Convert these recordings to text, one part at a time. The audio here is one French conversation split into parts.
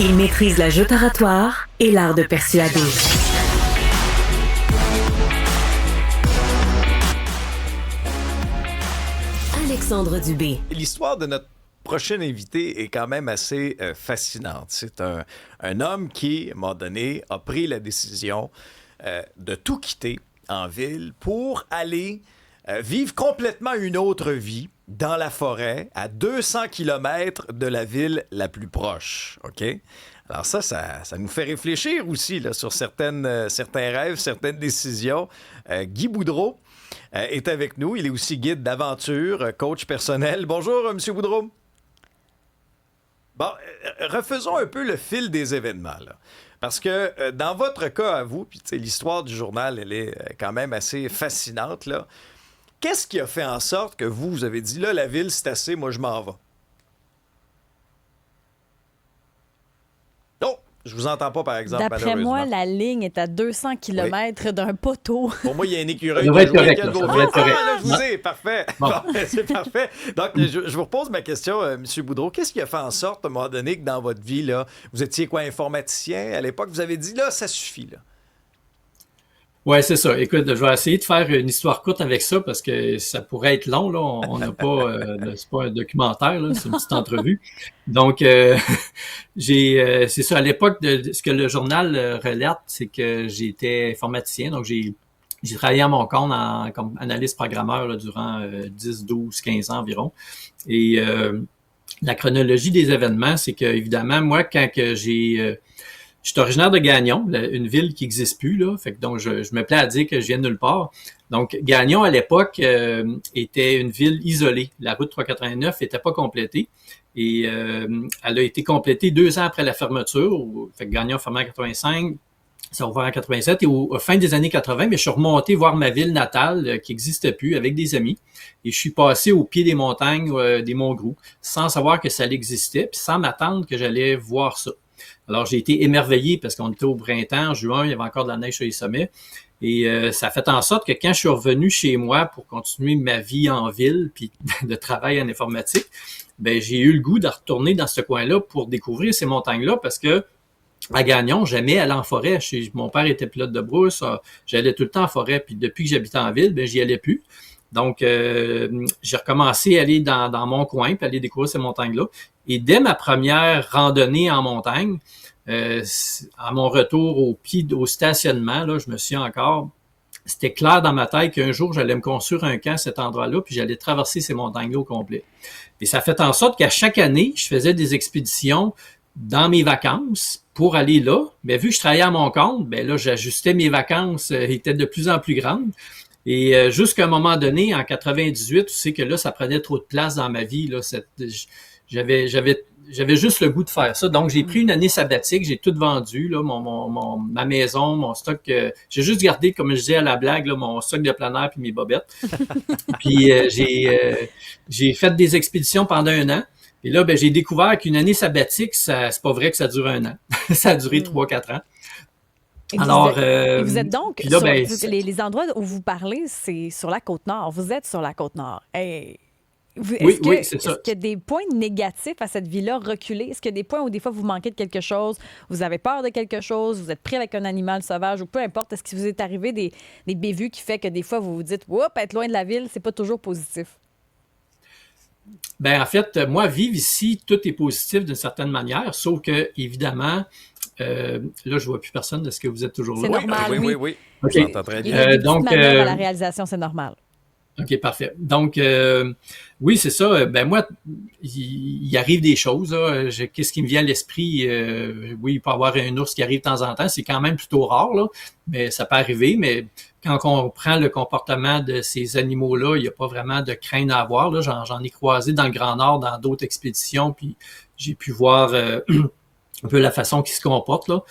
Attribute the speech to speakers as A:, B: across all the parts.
A: Il maîtrise la joute oratoire et l'art de persuader. Alexandre Dubé.
B: L'histoire de notre prochain invité est quand même assez fascinante. C'est un homme qui, à un moment donné, a pris la décision de tout quitter en ville pour aller vivre complètement une autre vie dans la forêt, à 200 kilomètres de la ville la plus proche. OK? Alors ça nous fait réfléchir aussi là, sur certains rêves, certaines décisions. Guy Boudreau est avec nous. Il est aussi guide d'aventure, coach personnel. Bonjour, M. Boudreau. Bon, refaisons un peu le fil des événements, là. Parce que dans votre cas à vous, puis l'histoire du journal, elle est quand même assez fascinante, là. Qu'est-ce qui a fait en sorte que vous avez dit, là, la ville, c'est assez, moi, je m'en vais? Oh, je vous entends pas, par exemple,
C: D'après moi, la ligne est à 200 km d'un poteau.
B: Pour moi, il y a un écureuil.
D: Ça devrait être correct. Là,
B: là, je vous ai, parfait. Bon, c'est parfait. Donc, je vous repose ma question, M. Boudreau. Qu'est-ce qui a fait en sorte, à un moment donné, que dans votre vie, là, vous étiez quoi, informaticien? À l'époque, vous avez dit, là, ça suffit, là.
D: Oui, c'est ça. Écoute, je vais essayer de faire une histoire courte avec ça parce que ça pourrait être long, là. On n'a pas, c'est pas un documentaire, là. C'est une petite entrevue. Donc, c'est ça. À l'époque, ce que le journal relate, c'est que j'étais informaticien. Donc, j'ai travaillé à mon compte comme analyste programmeur là, durant 10, 12, 15 ans environ. Et la chronologie des événements, c'est que, évidemment, moi, quand que je suis originaire de Gagnon, une ville qui n'existe plus, là. Fait que donc, je me plais à dire que je viens de nulle part. Donc, Gagnon, à l'époque, était une ville isolée. La route 389 n'était pas complétée. Et elle a été complétée 2 ans après la fermeture. Fait que Gagnon a fermé en 85, ça a ouvert en 87. Et au fin des années 80, mais je suis remonté voir ma ville natale qui n'existait plus avec des amis. Et je suis passé au pied des montagnes des Monts-Groux, sans savoir que ça existait, puis sans m'attendre que j'allais voir ça. Alors, j'ai été émerveillé parce qu'on était au printemps, en juin, il y avait encore de la neige sur les sommets. Et ça a fait en sorte que quand je suis revenu chez moi pour continuer ma vie en ville puis de travail en informatique, ben j'ai eu le goût de retourner dans ce coin-là pour découvrir ces montagnes-là parce que à Gagnon, j'aimais aller en forêt. Mon père était pilote de brousse, j'allais tout le temps en forêt. Puis depuis que j'habitais en ville, ben j'y allais plus. Donc, j'ai recommencé à aller dans mon coin puis aller découvrir ces montagnes-là. Et dès ma première randonnée en montagne, à mon retour au stationnement, là, je me suis encore... C'était clair dans ma tête qu'un jour, j'allais me construire un camp à cet endroit-là, puis j'allais traverser ces montagnes-là au complet. Et ça fait en sorte qu'à chaque année, je faisais des expéditions dans mes vacances pour aller là. Mais vu que je travaillais à mon compte, ben là, j'ajustais mes vacances, étaient de plus en plus grandes. Et jusqu'à un moment donné, en 98, tu sais que là, ça prenait trop de place dans ma vie. Là, j'avais juste le goût de faire ça. Donc, j'ai pris une année sabbatique, j'ai tout vendu, là, ma maison, mon stock. J'ai juste gardé, comme je disais à la blague, là, mon stock de plein air puis mes bobettes. Puis j'ai fait des expéditions pendant 1 an. Et là, ben, j'ai découvert qu'une année sabbatique, c'est pas vrai que ça dure 1 an. Ça a duré 3-4 ans.
C: Alors, vous êtes donc
D: là,
C: sur les endroits où vous parlez, c'est sur la Côte-Nord. Vous êtes sur la Côte-Nord. Hey.
D: Oui, c'est ça.
C: Est-ce qu'il y a des points négatifs à cette vie-là reculée? Est-ce qu'il y a des points où des fois vous manquez de quelque chose, vous avez peur de quelque chose, vous êtes pris avec un animal sauvage ou peu importe, est-ce qu'il vous est arrivé des bévues qui fait que des fois vous vous dites « Oups, être loin de la ville, c'est pas toujours positif ».
D: Ben en fait, moi, vivre ici, tout est positif d'une certaine manière, sauf que, évidemment, là, je vois plus personne. Est-ce que vous êtes toujours là?
C: C'est normal,
B: oui.
D: OK.
B: J'entends très
C: Il y
B: bien.
C: a des petites manœuvres à la réalisation, c'est normal.
D: OK, parfait. Donc, oui, c'est ça. Ben moi, il arrive des choses. Là. Qu'est-ce qui me vient à l'esprit? Oui, il peut y avoir un ours qui arrive de temps en temps. C'est quand même plutôt rare, là, mais ça peut arriver. Mais quand on prend le comportement de ces animaux-là, il n'y a pas vraiment de crainte à avoir. Là. J'en ai croisé dans le Grand Nord, dans d'autres expéditions, puis j'ai pu voir un peu la façon qu'ils se comportent. Là.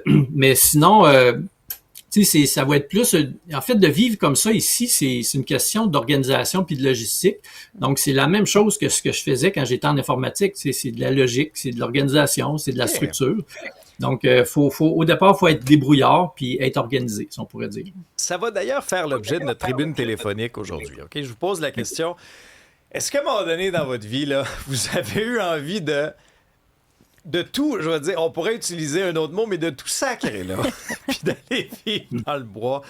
D: Mais sinon... tu sais, ça va être plus... En fait, de vivre comme ça ici, c'est une question d'organisation puis de logistique. Donc, c'est la même chose que ce que je faisais quand j'étais en informatique. C'est de la logique, c'est de l'organisation, c'est de la structure. Donc, au départ, il faut être débrouillard puis être organisé, si on pourrait dire.
B: Ça va d'ailleurs faire l'objet de notre tribune téléphonique aujourd'hui. OK? Je vous pose la question. Est-ce qu'à un moment donné dans votre vie, là, vous avez eu envie de de tout, je veux dire, on pourrait utiliser un autre mot, mais de tout sacrer, là, puis d'aller vivre dans le bois.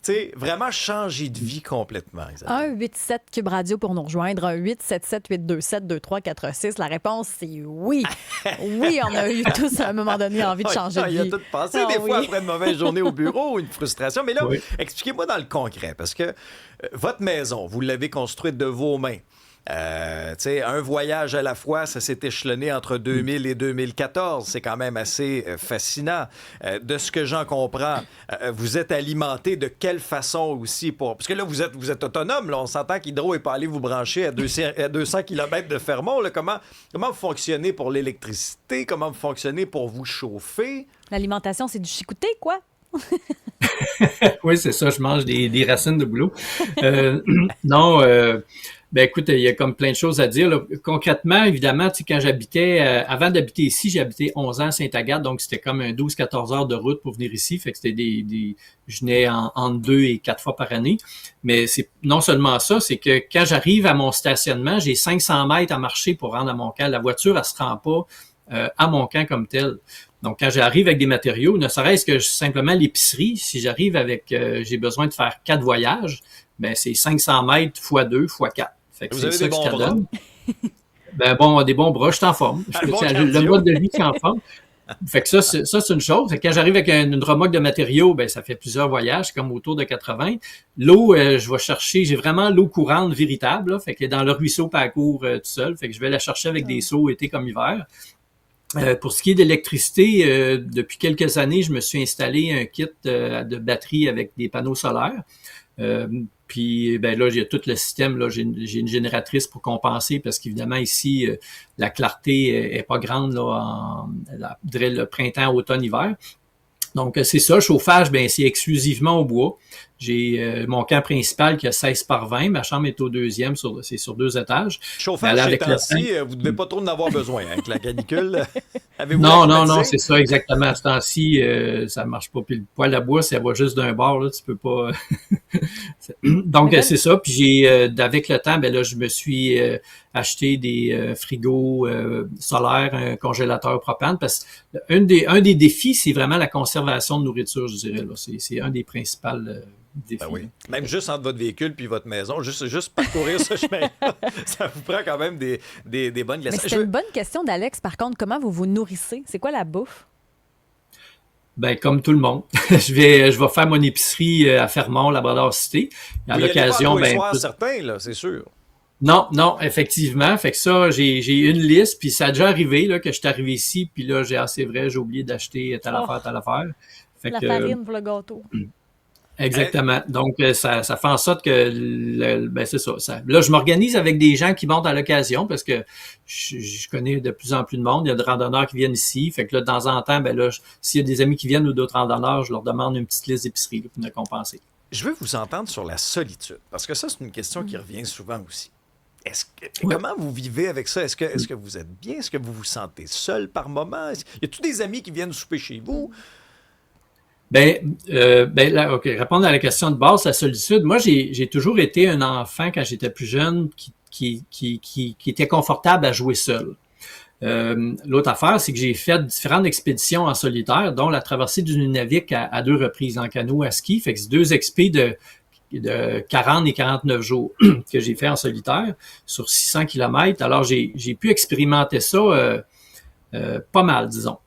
B: Tu sais, vraiment changer de vie complètement. Isabelle.
C: 1-8-7 Cube Radio pour nous rejoindre. 1-877-827-2346. La réponse, c'est oui. Oui, on a eu tous à un moment donné envie de changer de vie.
B: Il y a tout passé des fois après une mauvaise journée au bureau ou une frustration. Mais là,
D: Oui.
B: expliquez-moi dans le concret, parce que votre maison, vous l'avez construite de vos mains. Tu sais, un voyage à la fois, ça s'est échelonné entre 2000 et 2014. C'est quand même assez fascinant. De ce que j'en comprends, vous êtes alimenté de quelle façon aussi pour... Parce que là, vous êtes autonome. Là. On s'entend qu'Hydro n'est pas allé vous brancher à 200 km de Fermont. Là. Comment vous fonctionnez pour l'électricité? Comment vous fonctionnez pour vous chauffer?
C: L'alimentation, c'est du chicouté, quoi.
D: Oui, c'est ça, je mange des racines de bouleau. Non, ben écoute, il y a comme plein de choses à dire. Là. Concrètement, évidemment, tu sais, quand j'habitais, avant d'habiter ici, j'ai habité 11 ans à Sainte-Agathe, donc c'était comme un 12-14 heures de route pour venir ici. Fait que c'était je venais entre 2 et 4 fois par année. Mais c'est non seulement ça, c'est que quand j'arrive à mon stationnement, j'ai 500 mètres à marcher pour rendre à mon camp. La voiture, elle se rend pas à mon camp comme tel. Donc, quand j'arrive avec des matériaux, ne serait-ce que simplement l'épicerie, si j'arrive avec, j'ai besoin de faire 4 voyages, ben c'est 500 mètres fois 2 fois 4. Fait que
B: Vous
D: c'est
B: avez
D: ça
B: des
D: que
B: bons
D: ça
B: bras?
D: donne. Ben bon, des bons bras, je suis en forme.
B: Un bon
D: Le
B: cardio.
D: mode de vie, c'est en forme. Fait que ça, c'est une chose. Fait que quand j'arrive avec une remorque de matériaux, ben ça fait plusieurs voyages, comme autour de 80. L'eau, je vais chercher, j'ai vraiment l'eau courante véritable, là, fait que dans le ruisseau, pas à court tout seul. Fait que je vais la chercher avec des seaux été comme hiver. Pour ce qui est d'électricité, depuis quelques années, je me suis installé un kit de batterie avec des panneaux solaires. Puis ben là, j'ai tout le système. Là, j'ai une génératrice pour compenser parce qu'évidemment ici, la clarté est pas grande là, je dirais le printemps, automne, hiver. Donc c'est ça. Chauffage, ben c'est exclusivement au bois. J'ai mon camp principal qui a 16 par 20. Ma chambre est au deuxième, c'est sur 2 étages.
B: Chauffage, ces temps-ci, vous ne devez pas trop en avoir besoin hein, avec la canicule. Avez-vous
D: Non, c'est ça exactement. À ce temps-ci, ça marche pas. Puis le poêle à bois, ça va juste d'un bord, là, tu peux pas. Donc c'est ça. Puis j'ai, avec le temps, ben là, je me suis acheté des frigos solaires, un congélateur propane, parce que un des défis, c'est vraiment la conservation de nourriture, je dirais. Là, c'est un des principaux défis.
B: Ben oui. Même juste entre votre véhicule puis votre maison, juste parcourir ce chemin-là, ça vous prend quand même des bonnes glaces.
C: Mais c'est une bonne question d'Alex, par contre. Comment vous vous nourrissez? C'est quoi la bouffe?
D: Ben, comme tout le monde. Je vais faire mon épicerie à Fermont, Labrador-Cité. À l'occasion,
B: ben.
D: Soir,
B: certains, là, c'est sûr.
D: Non, effectivement. Fait que ça, j'ai une liste, puis ça a déjà arrivé, là, que je suis arrivé ici, puis là, c'est vrai, j'ai oublié d'acheter telle affaire. Fait
C: la
D: que,
C: farine pour le gâteau.
D: Exactement. Donc, ça fait en sorte que, ben c'est ça. Là, je m'organise avec des gens qui montent à l'occasion parce que je connais de plus en plus de monde. Il y a des randonneurs qui viennent ici. Fait que là, de temps en temps, ben là, s'il y a des amis qui viennent ou d'autres randonneurs, je leur demande une petite liste d'épicerie là, pour me compenser.
B: Je veux vous entendre sur la solitude parce que ça, c'est une question qui revient souvent aussi. Comment vous vivez avec ça? Est-ce que vous êtes bien? Est-ce que vous vous sentez seul par moment? Y a-t-il des amis qui viennent souper chez vous?
D: Ben là, OK, répondre à la question de base, la solitude. Moi, j'ai toujours été un enfant quand j'étais plus jeune qui était confortable à jouer seul. L'autre affaire, c'est que j'ai fait différentes expéditions en solitaire, dont la traversée du Nunavik à 2 reprises en canot à ski. Fait que c'est 2 expés de 40 et 49 jours que j'ai fait en solitaire sur 600 km. Alors, j'ai pu expérimenter ça pas mal, disons.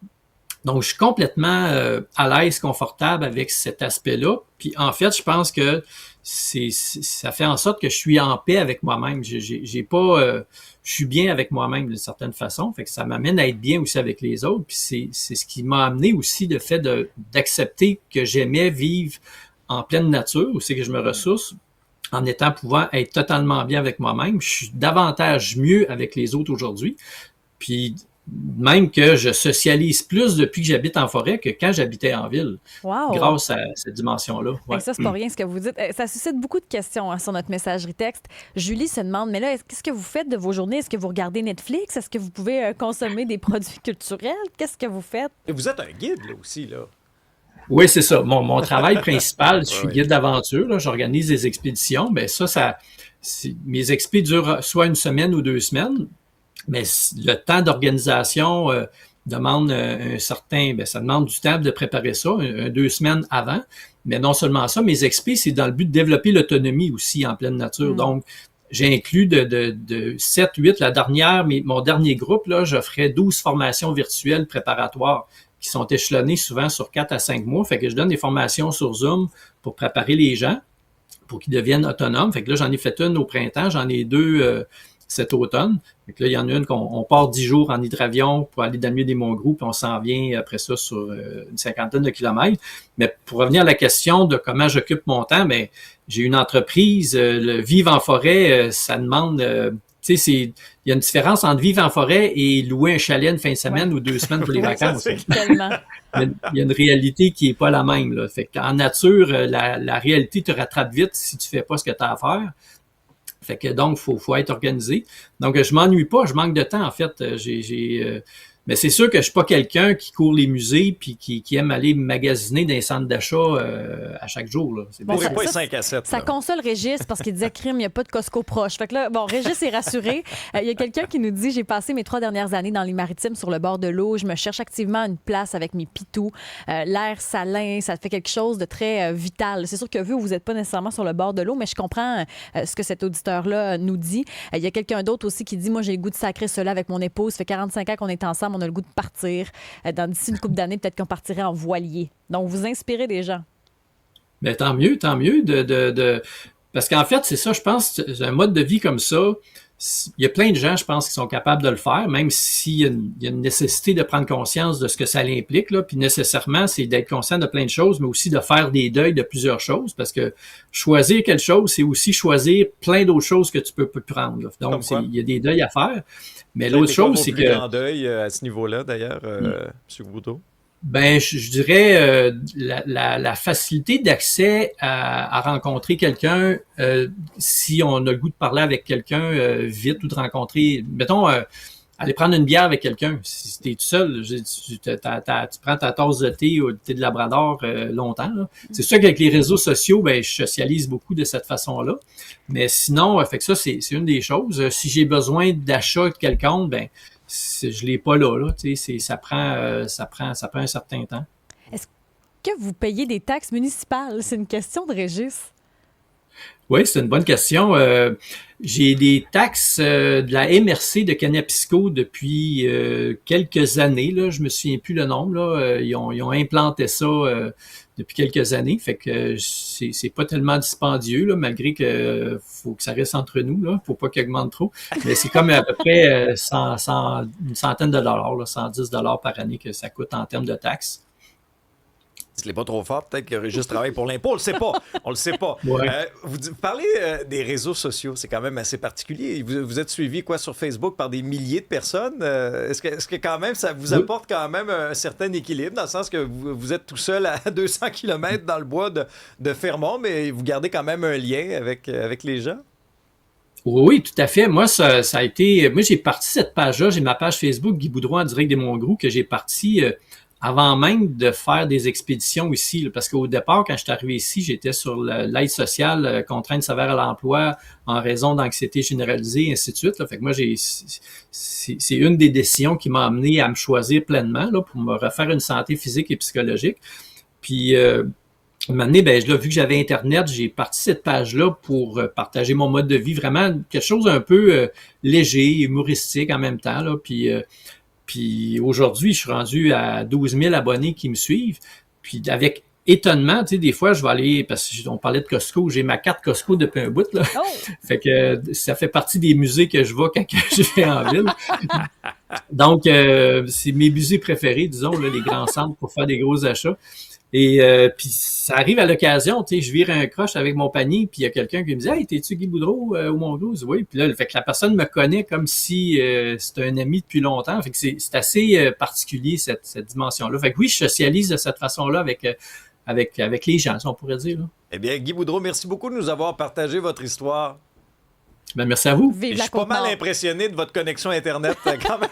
D: Donc, je suis complètement à l'aise, confortable avec cet aspect-là. Puis, en fait, je pense que ça fait en sorte que je suis en paix avec moi-même. Je suis bien avec moi-même d'une certaine façon. Fait que ça m'amène à être bien aussi avec les autres. Puis, c'est ce qui m'a amené aussi le fait d'accepter que j'aimais vivre en pleine nature, où c'est que je me ressource, en pouvant être totalement bien avec moi-même. Je suis davantage mieux avec les autres aujourd'hui. Puis, même que je socialise plus depuis que j'habite en forêt que quand j'habitais en ville.
C: Wow.
D: Grâce à cette dimension-là. Ouais.
C: Ça, c'est pas rien ce que vous dites. Ça suscite beaucoup de questions sur notre messagerie texte. Julie se demande, mais là, qu'est-ce que vous faites de vos journées? Est-ce que vous regardez Netflix? Est-ce que vous pouvez consommer des produits culturels? Qu'est-ce que vous faites?
B: Et vous êtes un guide, là, aussi, là.
D: Oui, c'est ça. Mon travail principal, je suis guide d'aventure. Là, j'organise des expéditions. Ben mes expéditions durent soit une semaine ou 2 semaines. Mais le temps d'organisation, demande ça demande du temps de préparer ça, 2 semaines avant. Mais non seulement ça, mes expés, c'est dans le but de développer l'autonomie aussi en pleine nature. Donc, j'ai inclus de 7, 8, mon dernier groupe, là, j'offrais 12 formations virtuelles préparatoires qui sont échelonnées souvent sur 4 à 5 mois. Fait que je donne des formations sur Zoom pour préparer les gens, pour qu'ils deviennent autonomes. Fait que là, j'en ai fait une au printemps, j'en ai 2 cet automne. Fait que là, il y en a une qu'on part 10 jours en hydravion pour aller dans le milieu des Monts-Groupes, puis on s'en vient après ça sur une 50aine de kilomètres. Mais pour revenir à la question de comment j'occupe mon temps, ben j'ai une entreprise, le vivre en forêt, ça demande... tu sais, il y a une différence entre vivre en forêt et louer un chalet une fin de semaine ou 2 semaines pour les vacances.
C: Tellement.
D: Il y a une réalité qui est pas la même, là. Fait qu'en nature, la réalité te rattrape vite si tu fais pas ce que tu as à faire. Fait que donc, faut être organisé. Donc, je m'ennuie pas, je manque de temps, en fait. Mais c'est sûr que je suis pas quelqu'un qui court les musées puis qui aime aller magasiner dans les centres d'achat à chaque jour, là.
B: Bon, c'est pas 5 à 7.
C: Ça console Régis parce qu'il disait crime, il n'y a pas de Costco proche. Fait que là, bon, Régis est rassuré. Il y a quelqu'un qui nous dit: j'ai passé mes 3 dernières années dans les maritimes sur le bord de l'eau. Je me cherche activement une place avec mes pitous. L'air salin, ça fait quelque chose de très vital. C'est sûr que vous n'êtes pas nécessairement sur le bord de l'eau, mais je comprends ce que cet auditeur-là nous dit. Il y a quelqu'un d'autre aussi qui dit: moi, j'ai le goût de sacrer cela avec mon épouse. Ça fait 45 ans qu'on est ensemble, on a le goût de partir. D'ici une couple d'années, peut-être qu'on partirait en voilier. Donc, vous inspirez des gens.
D: Ben, tant mieux parce qu'en fait, c'est ça, je pense, c'est un mode de vie comme ça. Il y a plein de gens, je pense, qui sont capables de le faire, même s'il y a une nécessité de prendre conscience de ce que ça implique, là. Puis nécessairement, c'est d'être conscient de plein de choses, mais aussi de faire des deuils de plusieurs choses, parce que choisir quelque chose, c'est aussi choisir plein d'autres choses que tu peux prendre, là. Donc, il y a des deuils à faire. Mais l'autre chose, c'est que...
B: grand deuil à ce niveau-là, d'ailleurs, M. Boudreau?
D: Ben, je dirais la facilité d'accès à rencontrer quelqu'un si on a le goût de parler avec quelqu'un vite ou de rencontrer, mettons, aller prendre une bière avec quelqu'un. Si t'es tout seul, tu prends ta tasse de thé ou de thé de Labrador longtemps, là. C'est sûr qu'avec les réseaux sociaux, ben je socialise beaucoup de cette façon-là. Mais sinon, fait que ça, c'est une des choses. Si j'ai besoin d'achat de quelqu'un, ben je l'ai pas là. Tu sais, ça prend un certain temps.
C: Est-ce que vous payez des taxes municipales? C'est une question de Régis.
D: Oui, c'est une bonne question. J'ai des taxes de la MRC de Canapisco depuis quelques années. Là, je me souviens plus le nombre. Là. Ils ont implanté ça depuis quelques années. Fait que c'est pas tellement dispendieux, là, malgré que faut que ça reste entre nous. Là, faut pas qu'il augmente trop. Mais c'est comme à peu près une centaine de dollars, là, 110 $ par année que ça coûte en termes de taxes.
B: Ce n'est pas trop fort, peut-être que Régis travaille pour l'impôt, on le sait pas.
D: Ouais.
B: Vous parlez des réseaux sociaux, c'est quand même assez particulier. Vous êtes suivi sur Facebook par des milliers de personnes. Est-ce que quand même ça vous apporte quand même un certain équilibre, dans le sens que vous êtes tout seul à 200 km dans le bois de Fermont, mais vous gardez quand même un lien avec les gens?
D: Oui, tout à fait. Moi, ça a été... Moi, j'ai parti cette page-là. J'ai ma page Facebook, Guy Boudreau en direct des Monts-Groupes, que j'ai parti... avant même de faire des expéditions ici, là, parce qu'au départ, quand je suis arrivé ici, j'étais sur l'aide sociale, contrainte sévère à l'emploi en raison d'anxiété généralisée, et ainsi de suite. Là. Fait que moi, c'est une des décisions qui m'a amené à me choisir pleinement là, pour me refaire une santé physique et psychologique. Puis, un moment donné, ben, là, vu que j'avais Internet, j'ai parti cette page-là pour partager mon mode de vie, vraiment quelque chose un peu léger, humoristique en même temps. Là, Puis aujourd'hui, je suis rendu à 12 000 abonnés qui me suivent. Puis avec étonnement, tu sais, des fois, je vais aller, parce qu'on parlait de Costco, j'ai ma carte Costco depuis un bout, là. Oh! Fait que ça fait partie des musées que je vais quand je vais en ville. Donc, c'est mes musées préférés, disons, là, les grands centres pour faire des gros achats. Et puis ça arrive à l'occasion, tu sais, je vire un croche avec mon panier, puis il y a quelqu'un qui me dit « Hey, t'es-tu Guy Boudreau au Monts-Groupes? » Oui, puis là, fait que la personne me connaît comme si c'était un ami depuis longtemps. Fait que c'est assez particulier, cette dimension-là. Fait que oui, je socialise de cette façon-là avec les gens, si on pourrait dire. Là.
B: Eh bien, Guy Boudreau, merci beaucoup de nous avoir partagé votre histoire.
D: Ben, merci à vous.
C: Vive
B: je suis pas mal impressionné de votre connexion Internet, quand même.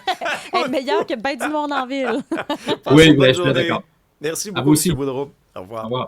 C: Elle est meilleure que ben du monde en ville.
D: Oui, ben, je suis d'accord.
B: Merci beaucoup, M. Boudreau. Au revoir.
D: Au revoir.